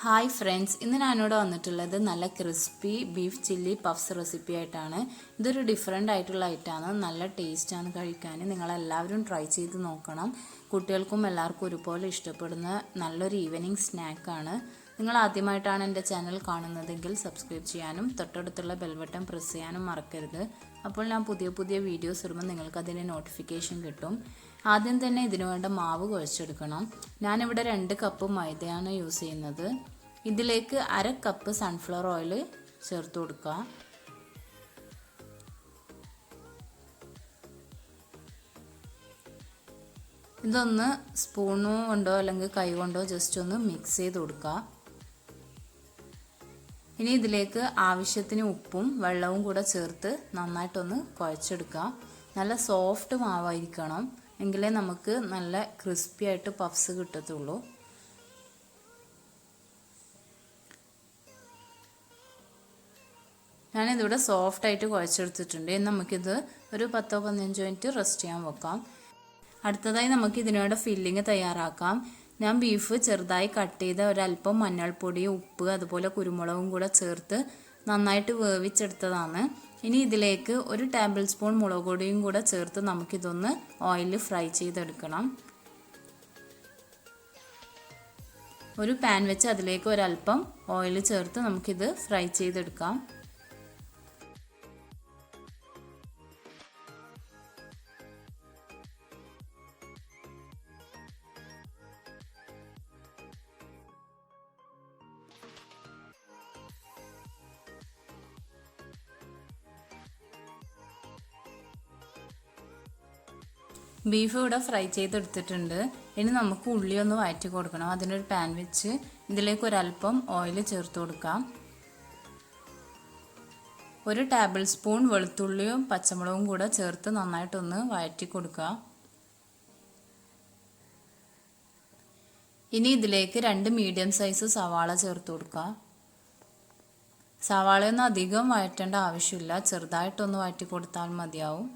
Hi friends, ഇന്ന് ഞാനിവിടെ വന്നിട്ടുള്ളത് നല്ല crispy beef chilli puffs recipe ആയിട്ടാണ്. ഇതൊരു ഡിഫറെൻ്റ് ആയിട്ടുള്ള ഐറ്റമാണ്. നല്ല ടേസ്റ്റാണ് കഴിക്കാൻ. നിങ്ങളെല്ലാവരും ട്രൈ ചെയ്ത് നോക്കണം. കുട്ടികൾക്കും എല്ലാവർക്കും ഒരുപോലെ ഇഷ്ടപ്പെടുന്ന നല്ലൊരു ഈവനിങ് സ്നാക്കാണ്. നിങ്ങൾ ആദ്യമായിട്ടാണ് എൻ്റെ ചാനൽ കാണുന്നതെങ്കിൽ സബ്സ്ക്രൈബ് ചെയ്യാനും തൊട്ടടുത്തുള്ള ബെൽ ബട്ടൺ പ്രസ് ചെയ്യാനും മറക്കരുത്. അപ്പോൾ ഞാൻ പുതിയ വീഡിയോസ് ഇടുമ്പോൾ നിങ്ങൾക്കതിൻ്റെ നോട്ടിഫിക്കേഷൻ കിട്ടും. ആദ്യം തന്നെ ഇതിനു വേണ്ട മാവ് കുഴച്ചെടുക്കണം. ഞാനിവിടെ 2 കപ്പ് മൈദയാണ് യൂസ് ചെയ്യുന്നത്. ഇതിലേക്ക് 1/2 കപ്പ് സൺഫ്ലവർ ഓയിൽ ചേർത്ത് കൊടുക്കുക. ഇതൊന്ന് സ്പൂൺ കൊണ്ടോ അല്ലെങ്കിൽ കൈ കൊണ്ടോ ജസ്റ്റ് ഒന്ന് മിക്സ് ചെയ്ത് കൊടുക്കുക. ഇനി ഇതിലേക്ക് ആവശ്യത്തിന് ഉപ്പും വെള്ളവും കൂടെ ചേർത്ത് നന്നായിട്ടൊന്ന് കുഴച്ചെടുക്കുക. നല്ല സോഫ്റ്റ് മാവായിരിക്കണം, എങ്കിലേ നമുക്ക് നല്ല ക്രിസ്പി ആയിട്ട് പഫ്സ് കിട്ടത്തുള്ളൂ. ഞാനിതിവിടെ സോഫ്റ്റ് ആയിട്ട് കുഴച്ചെടുത്തിട്ടുണ്ട്. ഇനി നമുക്കിത് ഒരു 10-15 മിനിറ്റ് റെസ്റ്റ് ചെയ്യാൻ വെക്കാം. അടുത്തതായി നമുക്ക് ഇതിനോട് ഫില്ലിങ് തയ്യാറാക്കാം. ഞാൻ ബീഫ് ചെറുതായി കട്ട് ചെയ്ത ഒരല്പം മഞ്ഞൾപ്പൊടി, ഉപ്പ്, അതുപോലെ കുരുമുളകും കൂടെ ചേർത്ത് നന്നായിട്ട് വേവിച്ചെടുത്തതാണ്. ഇനി ഇതിലേക്ക് 1 ടേബിൾ സ്പൂൺ മുളക് പൊടിയും കൂടെ ചേർത്ത് നമുക്കിതൊന്ന് ഓയിലിൽ ഫ്രൈ ചെയ്തെടുക്കണം. ഒരു പാൻ വെച്ച് അതിലേക്ക് ഒരല്പം ഓയിൽ ചേർത്ത് നമുക്കിത് ഫ്രൈ ചെയ്തെടുക്കാം. ബീഫ് ഇവിടെ ഫ്രൈ ചെയ്തെടുത്തിട്ടുണ്ട്. ഇനി നമുക്ക് ഉള്ളി ഒന്ന് വഴറ്റി കൊടുക്കണം. അതിനൊരു പാൻ വെച്ച് ഇതിലേക്ക് ഒരല്പം ഓയിൽ ചേർത്ത് കൊടുക്കാം. 1 ടേബിൾ സ്പൂൺ വെളുത്തുള്ളിയും പച്ചമുളകും കൂടെ ചേർത്ത് നന്നായിട്ടൊന്ന് വഴറ്റി കൊടുക്കുക. ഇനി ഇതിലേക്ക് 2 മീഡിയം സൈസ് സവാള ചേർത്ത് കൊടുക്കുക. സവാളയൊന്നും അധികം വഴറ്റേണ്ട ആവശ്യമില്ല, ചെറുതായിട്ടൊന്ന് വഴറ്റി കൊടുത്താൽ മതിയാവും.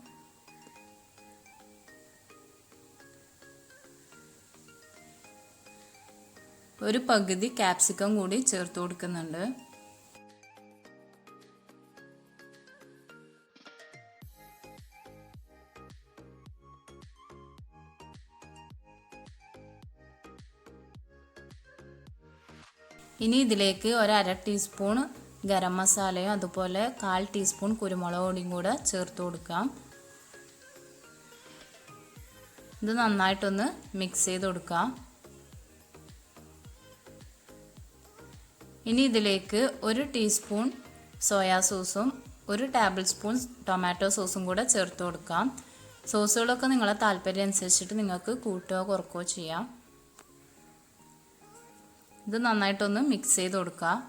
ഒരു പകുതി ക്യാപ്സിക്കം കൂടി ചേർത്ത് കൊടുക്കുന്നുണ്ട്. ഇനി ഇതിലേക്ക് 1/2 ടീസ്പൂൺ ഗരം മസാലയും അതുപോലെ 1/4 ടീസ്പൂൺ കുരുമുളക് പൊടിയും കൂടെ ചേർത്ത് കൊടുക്കാം. ഇത് നന്നായിട്ടൊന്ന് മിക്സ് ചെയ്ത് കൊടുക്കാം. ഇനി ഇതിലേക്ക് 1 ടീസ്പൂൺ സോയാ സോസും 1 ടേബിൾ സ്പൂൺ ടൊമാറ്റോ സോസും കൂടെ ചേർത്ത് കൊടുക്കാം. സോസുകളൊക്കെ നിങ്ങളെ താല്പര്യം അനുസരിച്ചിട്ട് നിങ്ങൾക്ക് കൂട്ടുകയോ കുറക്കുകയോ ചെയ്യാം. ഇത് നന്നായിട്ടൊന്ന് മിക്സ് ചെയ്ത് കൊടുക്കുക.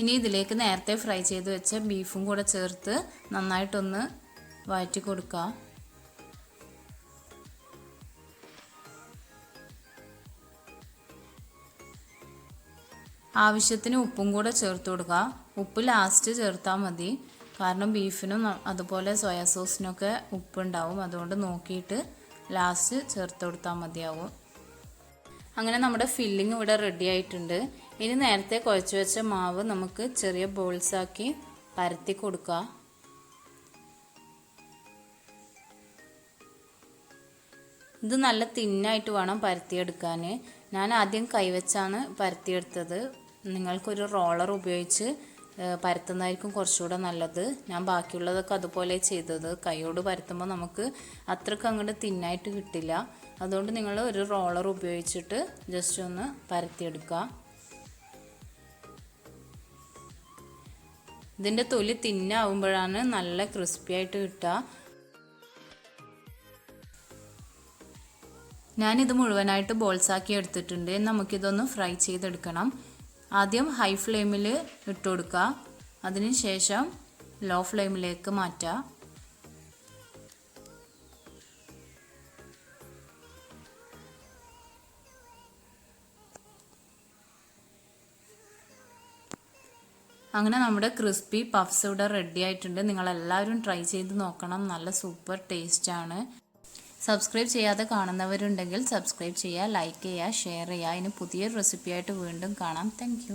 ഇനി ഇതിലേക്ക് നേരത്തെ ഫ്രൈ ചെയ്ത് വെച്ച ബീഫും കൂടെ ചേർത്ത് നന്നായിട്ടൊന്ന് വഴറ്റി കൊടുക്കുക. ആവശ്യത്തിന് ഉപ്പും കൂടെ ചേർത്ത് കൊടുക്കുക. ഉപ്പ് ലാസ്റ്റ് ചേർത്താൽ മതി, കാരണം ബീഫിനും അതുപോലെ സോയാ സോസിനൊക്കെ ഉപ്പുണ്ടാവും. അതുകൊണ്ട് നോക്കിയിട്ട് ലാസ്റ്റ് ചേർത്ത് കൊടുത്താൽ മതിയാവും. അങ്ങനെ നമ്മുടെ ഫില്ലിങ് ഇവിടെ റെഡി ആയിട്ടുണ്ട്. ഇനി നേരത്തെ കുഴച്ച് വെച്ച മാവ് നമുക്ക് ചെറിയ ബോൾസാക്കി പരത്തി കൊടുക്കുക. ഇത് നല്ല തിന്നായിട്ട് വേണം പരത്തിയെടുക്കാൻ. ഞാൻ ആദ്യം കൈവച്ചാണ് പരത്തിയെടുത്തത്. നിങ്ങൾക്കൊരു റോളർ ഉപയോഗിച്ച് പരത്തുന്നതായിരിക്കും കുറച്ചുകൂടെ നല്ലത്. ഞാൻ ബാക്കിയുള്ളതൊക്കെ അതുപോലെ ചെയ്തത്. കൈയോട് പരത്തുമ്പോൾ നമുക്ക് അത്രയ്ക്ക് അങ്ങോട്ട് തിന്നായിട്ട് കിട്ടില്ല. അതുകൊണ്ട് നിങ്ങൾ ഒരു റോളർ ഉപയോഗിച്ചിട്ട് ജസ്റ്റ് ഒന്ന് പരത്തിയെടുക്കുക. ഇതിൻ്റെ തൊലി തിന്നാവുമ്പോഴാണ് നല്ല ക്രിസ്പി ആയിട്ട് കിട്ടുക. ഞാനിത് മുഴുവനായിട്ട് ബോൾസാക്കി എടുത്തിട്ടുണ്ട്. നമുക്കിതൊന്ന് ഫ്രൈ ചെയ്തെടുക്കണം. ആദ്യം ഹൈ ഫ്ലെയിമിൽ ഇട്ട് കൊടുക്കുക. അതിനുശേഷം ലോ ഫ്ലെയിമിലേക്ക് മാറ്റുക. അങ്ങനെ നമ്മുടെ ക്രിസ്പി പഫ്സ് ഇവിടെ റെഡി ആയിട്ടുണ്ട്. നിങ്ങളെല്ലാവരും ട്രൈ ചെയ്ത് നോക്കണം. നല്ല സൂപ്പർ ടേസ്റ്റാണ്. സബ്സ്ക്രൈബ് ചെയ്യാതെ കാണുന്നവരുണ്ടെങ്കിൽ സബ്സ്ക്രൈബ് ചെയ്യുക, ലൈക്ക് ചെയ്യുക, ഷെയർ ചെയ്യുക. ഇനി പുതിയൊരു റെസിപ്പിയായിട്ട് വീണ്ടും കാണാം. താങ്ക്